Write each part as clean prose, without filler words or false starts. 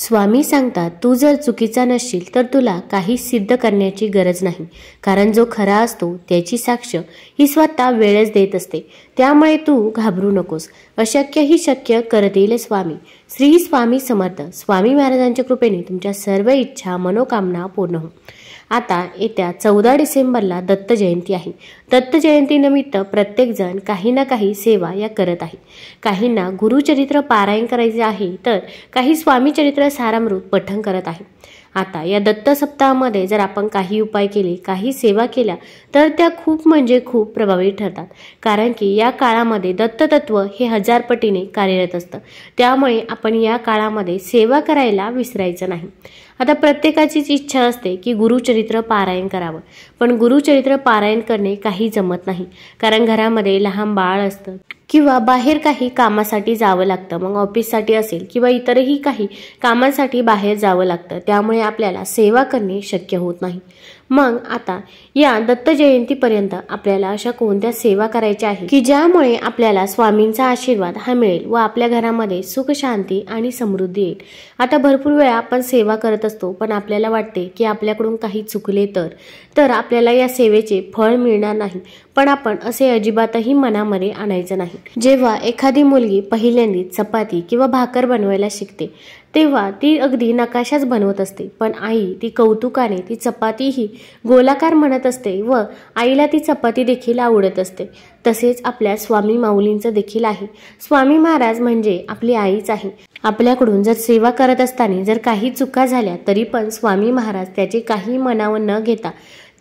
स्वामी सांगतात, तू जर चुकीचा नसशील तर तुला काही सिद्ध करण्याची गरज नाही, कारण जो खरा असतो त्याची साक्ष ही स्वतः वेळच देत असते. त्यामुळे तू घाबरू नकोस. अशक्य ही शक्य करतील स्वामी. श्री स्वामी समर्थ. स्वामी महाराजांच्या कृपेने तुमच्या सर्व इच्छा मनोकामना पूर्ण हो. आता येत्या 14 डिसेंबरला दत्त जयंती आहे. दत्त जयंतीनिमित्त प्रत्येकजण काही ना काही सेवा या करत आहे. काहींना गुरुचरित्र पारायण करायचे आहे, तर काही स्वामी चरित्र सारामृत पठण करत आहे. आता या दत्त सप्ताहामध्ये जर आपण काही उपाय केले, काही सेवा केल्या, तर त्या खूप म्हणजे खूप प्रभावी ठरतात. कारण की या काळामध्ये दत्ततत्व हे 1000 पटीने कार्यरत असतं. त्यामुळे आपण या काळामध्ये सेवा करायला विसरायचं नाही. आता प्रत्येकाचीच इच्छा असते की गुरुचरित्र पारायण करावं, पण गुरुचरित्र पारायण करणे काही जमत नाही. कारण घरामध्ये लहान बाळ असतं किंवा बाहेर काही कामासाठी जावं लागतं. मग ऑफिससाठी असेल किंवा इतरही काही कामांसाठी बाहेर जावं लागतं. त्यामुळे आपल्याला सेवा करणे शक्य होत नाही. मग आता या दत्त जयंतीपर्यंत आपल्याला अशा कोणत्या सेवा करायच्या आहेत की ज्यामुळे आपल्याला स्वामींचा आशीर्वाद हा मिळेल व आपल्या घरामध्ये सुख शांती आणि समृद्धी येईल. आता भरपूर वेळा आपण सेवा करत असतो, पण आपल्याला वाटते की आपल्याकडून काही चुकले तर आपल्याला या सेवेचे फळ मिळणार नाही. पण आपण असे अजिबातही मनामध्ये आणायचं नाही. जेव्हा एखादी मुलगी पहिल्यांदा चपाती किंवा भाकर बनवायला शिकते, तेव्हा ती अगदी नकाशाच बनवत असते, पण आई ती कौतुकाने ती चपाती ही गोलाकार म्हणत असते व आईला ती चपाती देखील आवडत असते. तसेच आपल्या स्वामी माऊलींचं देखील आहे. स्वामी महाराज म्हणजे आपली आईच आहे. आपल्याकडून जर सेवा करत असताना जर काही चुका झाल्या तरी पण स्वामी महाराज त्याचे काही मनावर न घेता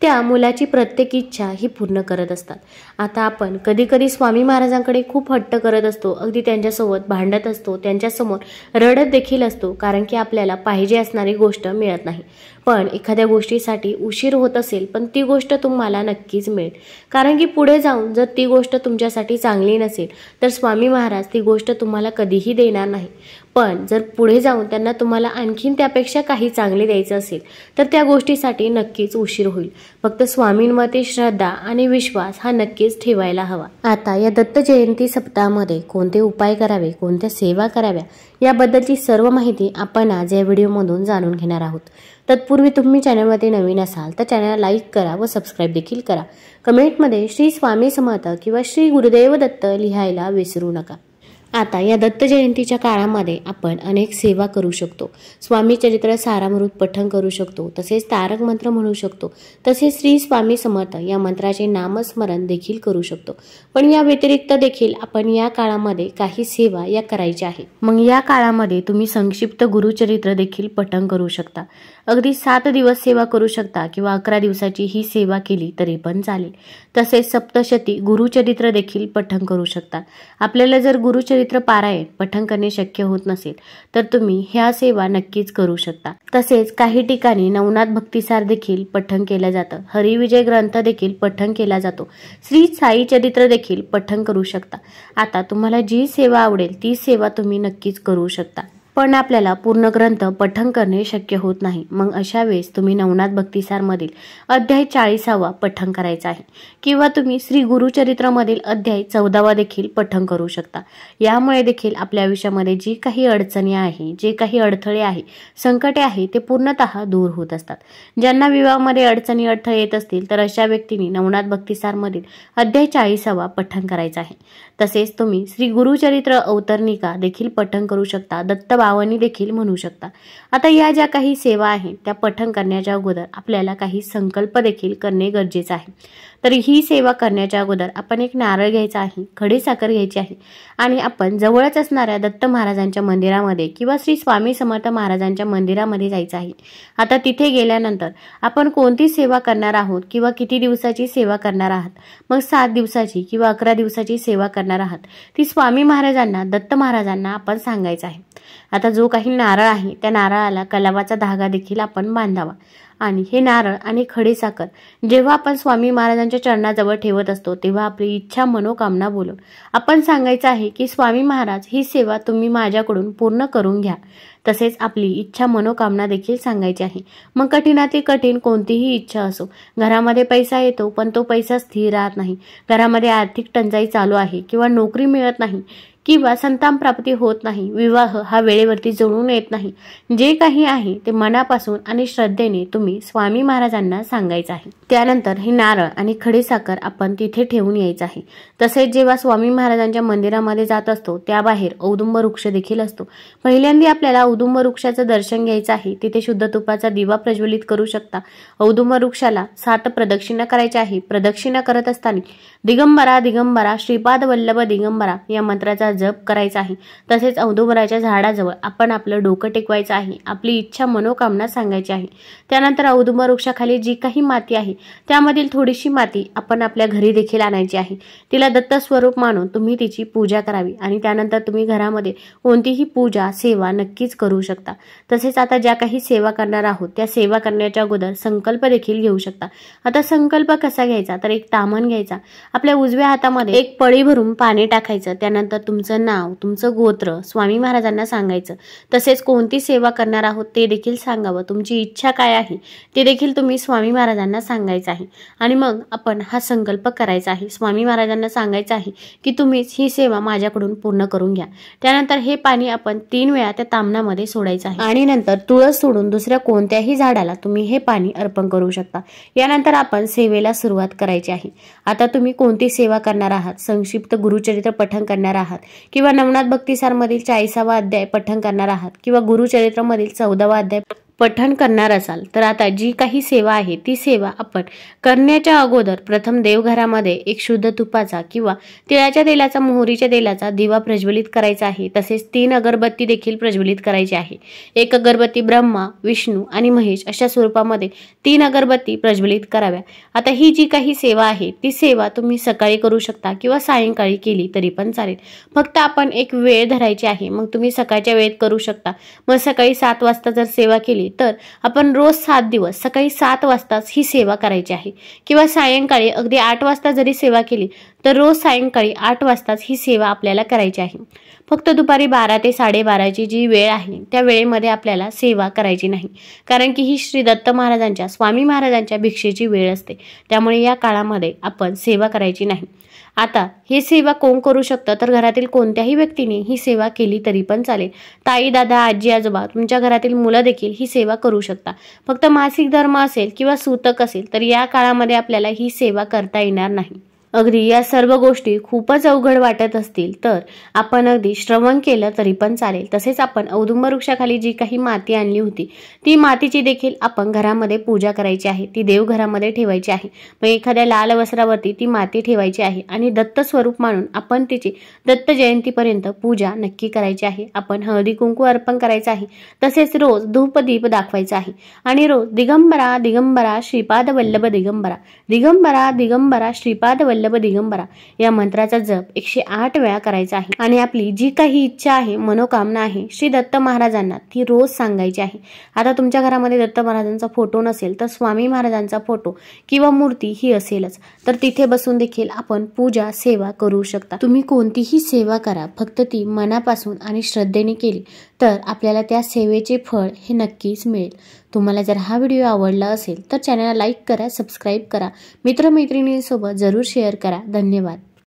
त्या मुलाची प्रत्येक इच्छा ही पूर्ण करत असतात. आता आपण कधी कधी स्वामी महाराजांकडे खूप हट्ट करत असतो, अगदी त्यांच्यासोबत भांडत असतो, त्यांच्यासमोर रडत देखील असतो, कारण की आपल्याला पाहिजे असणारी गोष्ट मिळत नाही. पण एखाद्या गोष्टीसाठी उशीर होत असेल, पण ती गोष्ट तुम्हाला नक्कीच मिळेल. कारण की पुढे जाऊन जर ती गोष्ट तुमच्यासाठी चांगली नसेल तर स्वामी महाराज ती गोष्ट तुम्हाला कधीही देणार नाही. पण जर पुढे जाऊन त्यांना तुम्हाला आणखीन त्यापेक्षा काही चांगले द्यायचं असेल तर त्या गोष्टीसाठी नक्कीच उशीर होईल. फक्त स्वामींवरती श्रद्धा आणि विश्वास हा नक्कीच ठेवायला हवा. आता या दत्त जयंती सप्ताहामध्ये कोणते उपाय करावे, कोणत्या सेवा कराव्या याबद्दलची सर्व माहिती आपण आज या व्हिडिओमधून जाणून घेणार आहोत. तत्पूर्वी तुम्ही चॅनलमध्ये नवीन असाल तर चॅनलला लाईक करा व सबस्क्राईब देखील करा. कमेंटमध्ये श्री स्वामी समर्थ किंवा श्री गुरुदेव दत्त लिहायला विसरू नका. आता या दत्त जयंतीच्या काळामध्ये आपण अनेक सेवा करू शकतो. स्वामी चरित्र सारामृत पठण करू शकतो, तसेच तारक मंत्र म्हणू शकतो, तसेच श्री स्वामी समर्थ या मंत्राचे नामस्मरण देखील करू शकतो. पण या व्यतिरिक्त देखील आपण या काळामध्ये काही सेवा या करायच्या आहेत. मग या काळामध्ये तुम्ही संक्षिप्त गुरुचरित्र देखील पठण करू शकता. अगदी 7 दिवस सेवा करू शकता किंवा 11 दिवसाची ही सेवा केली तरी पण चालेल. तसेच सप्तशती गुरुचरित्र देखील पठण करू शकता. आपल्याला जर गुरुचरित्र पारायण पठण करणे शक्य होत नसेल तर तुम्ही ह्या सेवा नक्कीच करू शकता. तसेच काही ठिकाणी नवनाथ भक्तिसार देखील पठण केलं जातं. हरिविजय ग्रंथ देखील पठण केला जातो. श्री साई चरित्र देखील पठण करू शकता. आता तुम्हाला जी सेवा आवडेल ती सेवा तुम्ही नक्कीच करू शकता. पण आपल्याला पूर्ण ग्रंथ पठण करणे शक्य होत नाही. मग अशा वेळेस तुम्ही नवनाथ भक्तिसार मधील अध्याय 40वा पठण करायचा आहे किंवा तुम्ही श्री गुरुचरित्र मधील अध्याय 14वा देखील पठण करू शकता. यामुळे देखील आपल्या आयुष्यामध्ये जी काही अडचणी आहे, जे काही अडथळे आहे, संकटे आहे ते पूर्णतः दूर होत असतात. ज्यांना विवाहामध्ये अडचणी अडथळे येत असतील तर अशा व्यक्तींनी नवनाथ भक्तिसार मधील अध्याय 40वा पठण करायचा आहे. तसेच तुम्ही श्री गुरुचरित्र अवतरणिका देखील पठण करू शकता. दत्त बावनी देखील म्हणू शकता. आता या ज्या काही सेवा आहेत त्या पठण करण्याच्या अगोदर आपल्याला काही संकल्प देखील करणे गरजेचे आहे. तर ही सेवा करण्याच्या अगोदर आपण एक नारळ घ्यायचा आहे, खडीसाखर घ्यायची आहे आणि आपण जवळच असणाऱ्या दत्त महाराजांच्या मंदिरामध्ये किंवा श्री स्वामी समर्थ महाराजांच्या मंदिरामध्ये जायचं आहे. आता तिथे गेल्यानंतर आपण कोणती सेवा करणार आहोत किंवा किती दिवसाची सेवा करणार आहात, मग 7 दिवसाची किंवा 11 दिवसाची सेवा करणार आहात, ती स्वामी महाराजांना, दत्त महाराजांना आपण सांगायचं आहे. आता जो काही नारळ आहे त्या नारळाला कलावाचा धागा देखील आपण बांधावा आणि हे नारळ आणि खडीसाखर जेव्हा आपण स्वामी महाराजांच्या चरणाजवळ ठेवत असतो तेव्हा आपली इच्छा मनोकामना बोलून आपण सांगायचं आहे की स्वामी महाराज, ही सेवा तुम्ही माझ्याकडून पूर्ण करून घ्या. तसेच आपली इच्छा मनोकामना देखील सांगायची आहे। मग कठीणातील कठीण कोणतीही इच्छा असो, घरामध्ये पैसा येतो पण तो पैसा स्थिर राहत नाही, घरामध्ये आर्थिक टंचाई चालू आहे किंवा नोकरी मिळत नाही किंवा संतान प्राप्ती होत नाही, विवाह हा वेळेवरती जुळून येत नाही, जे काही आहे ते मनापासून आणि श्रद्धेने तुम्ही स्वामी महाराजांना सांगायचं आहे। त्यानंतर हे नारळ आणि खडीसाखर आपण तिथे ठेवून यायचं आहे। तसेच जेव्हा स्वामी महाराजांच्या मंदिरामध्ये जात असतो त्याबाहेर औदुंब वृक्ष देखील असतो। पहिल्यांदा आपल्याला औदुंब वृक्षाचं दर्शन घ्यायचं आहे। तिथे शुद्ध तुपाचा दिवा प्रज्वलित करू शकता। औदुंब वृक्षाला 7 प्रदक्षिणा करायच्या आहे। प्रदक्षिणा करत असताना दिगंबरा दिगंबरा श्रीपाद वल्लभ दिगंबरा या मंत्राचा जप करायचा आहे। तसेच औदुंबराच्या झाडाजवळ आपण आपलं डोकं टेकवायचं आहे, आपली इच्छा मनोकामना सांगायची आहे। त्यानंतर औदुंब वृक्षाखाली जी काही माती आहे त्यामधील थोडीशी माती आपण आपल्या घरी देखील आणायची आहे। तिला दत्त स्वरूप मानून तुम्ही तिची पूजा करावी आणि त्यानंतर तुम्ही घरामध्ये कोणतीही पूजा सेवा नक्कीच करू शकता। तसेच आता ज्या काही सेवा करणार आहोत त्या सेवा करण्याच्या अगोदर संकल्प देखील घेऊ शकता। आता संकल्प कसा घ्यायचा तर एक ताम्हण घ्यायचा, आपल्या उजव्या हातामध्ये एक पळी भरून पाणी टाकायचं, त्यानंतर तुमचं नाव, तुमचं गोत्र स्वामी महाराजांना सांगायचं। तसेच कोणती सेवा करणार आहोत ते देखील सांगावं, तुमची इच्छा काय आहे ते देखील तुम्ही स्वामी महाराजांना सांगायचं आहे आणि मग आपण हा संकल्प करायचा आहे। स्वामी महाराजांना सांगायचं आहे की तुम्हीच ही सेवा माझ्याकडून पूर्ण करून घ्या। त्यानंतर हे पाणी आपण 3 वेळा त्या ताम्हणामध्ये सोडायचं आहे आणि नंतर तुळस सोडून दुसऱ्या कोणत्याही झाडाला तुम्ही हे पाणी अर्पण करू शकता। यानंतर आपण सेवेला सुरुवात करायची आहे। आता तुम्ही कोणती सेवा करणार आहात, संक्षिप्त गुरुचरित्र पठण करणार आहात किंवा नवनाथ भक्तिसार मधील 40वा अध्याय पठण करणार आहात किंवा गुरुचरित्र मधील 14वा अध्याय पठण करणार असाल तर आता जी काही सेवा आहे ती सेवा आपण करण्याच्या अगोदर प्रथम देवघरामध्ये एक शुद्ध तुपाचा किंवा तिळाच्या तेलाचा, मोहरीच्या तेलाचा दिवा प्रज्वलित करायचा आहे। तसेच 3 अगरबत्ती देखील प्रज्वलित करायची आहे। एक अगरबत्ती ब्रह्मा, विष्णू आणि महेश अशा स्वरूपामध्ये 3 अगरबत्ती प्रज्वलित कराव्या। आता ही जी काही सेवा आहे ती सेवा तुम्ही सकाळी करू शकता किंवा सायंकाळी केली तरी पण चालेल, फक्त आपण एक वेळ धरायची आहे। मग तुम्ही सकाळच्या वेळेत करू शकता, मग सकाळी 7 वाजता जर सेवा केली तर आपण रोज 7 दिवस सकाळी 7 वाजताच ही सेवा करायची आहे किंवा सायंकाळी अगदी 8 वाजता जरी सेवा केली तर रोज सायंकाळी 8 वाजताच ही सेवा आपल्याला करायची आहे। फक्त दुपारी 12 ते 12:30ची जी वेळ आहे त्या वेळेमध्ये आपल्याला सेवा करायची नाही, कारण की ही श्री दत्त महाराजांच्या स्वामी महाराजांच्या भिक्षेची वेळ असते, त्यामुळे या काळामध्ये आपण सेवा करायची नाही। आता ही सेवा कोण करू शकतं तर घरातील कोणत्याही व्यक्तीने ही सेवा केली तरी पण चालेल। ताई, दादा, आजी, आजोबा, तुमच्या घरातील मुलं देखील ही सेवा करू शकता। फक्त मासिक धर्म असेल किंवा सूतक असेल तर या काळामध्ये आपल्याला ही सेवा करता येणार नाही। अगदी या सर्व गोष्टी खूपच अवघड वाटत असतील तर आपण अगदी श्रवण केलं तरी पण चालेल। तसेच आपण औदुंब वृक्षाखाली जी काही माती आणली होती ती मातीची देखील आपण घरामध्ये पूजा करायची आहे, ती देवघरामध्ये ठेवायची आहे। मग एखाद्या लाल वस्त्रावरती ती माती ठेवायची आहे आणि दत्त स्वरूप मानून आपण तिची दत्त जयंतीपर्यंत पूजा नक्की करायची आहे। आपण हळदी कुंकू अर्पण करायचं आहे, तसेच रोज धूप दीप दाखवायचा आहे आणि रोज दिगंबरा दिगंबरा श्रीपाद वल्लभ दिगंबरा, दिगंबरा दिगंबरा श्रीपाद वल्लभ दिगंबरा या मंत्राचा जप 108 वेळा करायचा आहे आणि आपली जी काही इच्छा आहे, मनोकामना आहे श्री दत्त महाराजांना ती रोज सांगायची आहे। आता तुमच्या घरामध्ये दत्त महाराजांचा फोटो नसेल तर स्वामी महाराजांचा फोटो किंवा मूर्ती ही असेलच, तर तिथे बसून देखील आपण पूजा सेवा करू शकता। तुम्ही कोणतीही सेवा करा, फक्त ती मनापासून आणि श्रद्धेने केली तर आपल्याला त्या सेवेचे फळ हे नक्कीच मिळेल। तुम्हाला जर हा व्हिडिओ आवडला असेल तर चॅनलला लाईक करा, सबस्क्राईब करा, मित्रमैत्रिणींसोबत जरूर शेअर करा। धन्यवाद।